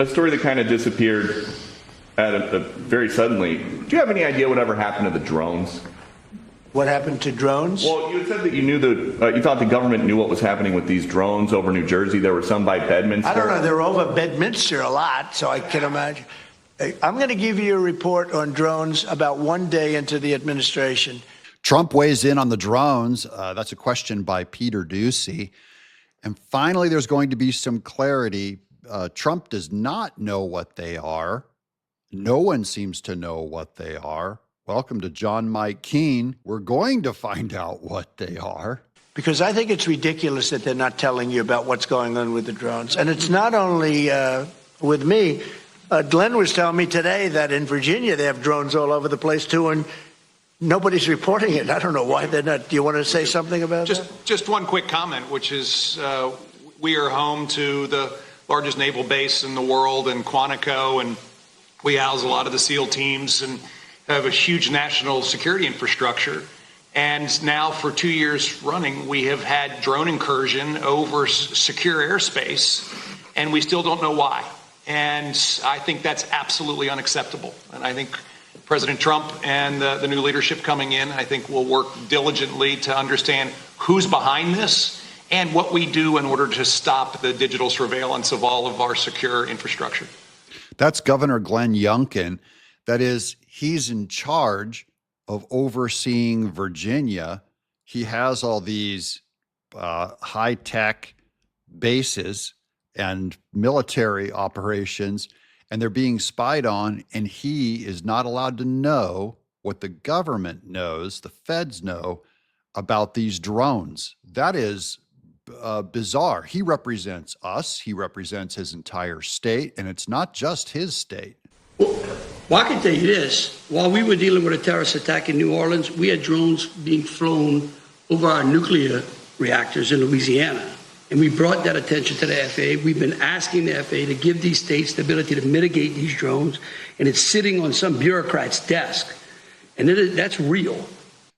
A story that kind of disappeared very suddenly. Do you have any idea whatever happened to the drones? What happened to drones? Well, you said that you thought the government knew what was happening with these drones over New Jersey. There were some by Bedminster. I don't know. They're over Bedminster a lot, so I can imagine. I'm going to give you a report on drones about one day into the administration. Trump weighs in on the drones. That's a question by Peter Doocy. And finally, there's going to be some clarity. Trump does not know what they are. No one seems to know what they are. Welcome to John Mike Keane. We're going to find out what they are. Because I think it's ridiculous that they're not telling you about what's going on with the drones. And it's not only with me. Glenn was telling me today that in Virginia they have drones all over the place too, and nobody's reporting it. I don't know why they're not. Do you want to say something about that? Just one quick comment, which is we are home to the largest naval base in the world in Quantico, and we house a lot of the SEAL teams and have a huge national security infrastructure. And now for 2 years running, we have had drone incursion over secure airspace, and we still don't know why. And I think that's absolutely unacceptable. And I think President Trump and the new leadership coming in, I think will work diligently to understand who's behind this and what we do in order to stop the digital surveillance of all of our secure infrastructure. That's Governor Glenn Youngkin. That is, he's in charge of overseeing Virginia. He has all these high-tech bases and military operations, and they're being spied on, and he is not allowed to know what the government knows, the feds know, about these drones. That is bizarre. He represents us. He represents his entire state, and it's not just his state. Well, I can tell you this. While we were dealing with a terrorist attack in New Orleans, we had drones being flown over our nuclear reactors in Louisiana. And we brought that attention to the FAA. We've been asking the FAA to give these states the ability to mitigate these drones, and it's sitting on some bureaucrat's desk. And that's real.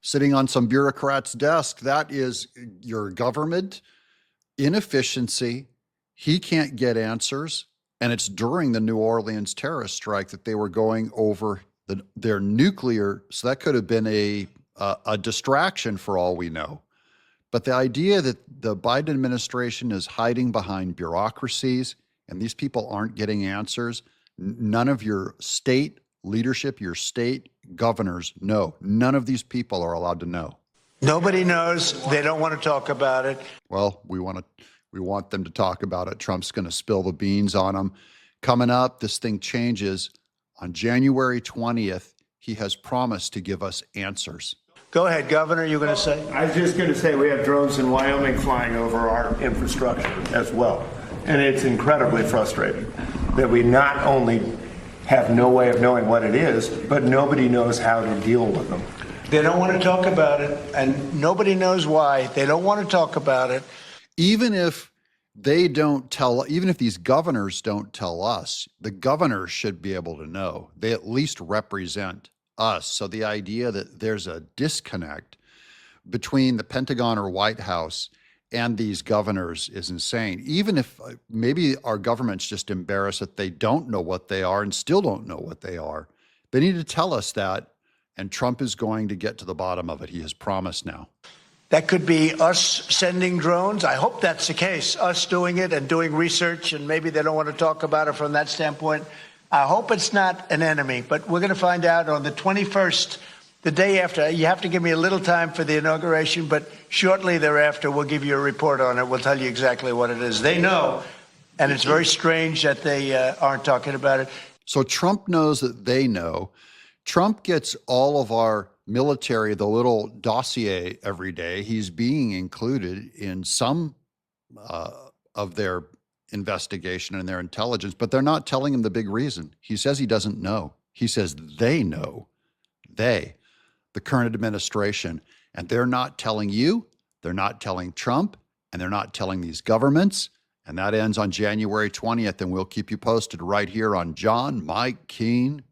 Sitting on some bureaucrat's desk, that is your government inefficiency. He can't get answers. And it's during the New Orleans terrorist strike that they were going over their nuclear. So that could have been a distraction for all we know. But the idea that the Biden administration is hiding behind bureaucracies and these people aren't getting answers, none of your state leadership, your state governors know. None of these people are allowed to know. Nobody knows. They don't want to talk about it. Well, we want them to talk about it. Trump's going to spill the beans on them. Coming up, this thing changes. On January 20th, he has promised to give us answers. Go ahead, Governor, you're going to say? I was just going to say we have drones in Wyoming flying over our infrastructure as well. And it's incredibly frustrating that we not only have no way of knowing what it is, but nobody knows how to deal with them. They don't want to talk about it, and nobody knows why. They don't want to talk about it. Even if these governors don't tell us, the governors should be able to know. They at least represent us. So the idea that there's a disconnect between the Pentagon or White House and these governors is insane. Even if maybe our government's just embarrassed that they don't know what they are and still don't know what they are, they need to tell us that, and Trump is going to get to the bottom of it. He has promised now. That could be us sending drones. I hope that's the case, us doing it and doing research, and maybe they don't want to talk about it from that standpoint. I hope it's not an enemy, but we're going to find out on the 21st, the day after. You have to give me a little time for the inauguration, but shortly thereafter, we'll give you a report on it. We'll tell you exactly what it is. They know, and it's very strange that they aren't talking about it. So Trump knows that they know. Trump gets all of our military, the little dossier every day. He's being included in some of their investigation and their intelligence, but they're not telling him the big reason. He says he doesn't know. He says they know. They, the current administration, and they're not telling you, they're not telling Trump, and they're not telling these governments. And that ends on January 20th, and we'll keep you posted right here on John Mike Keane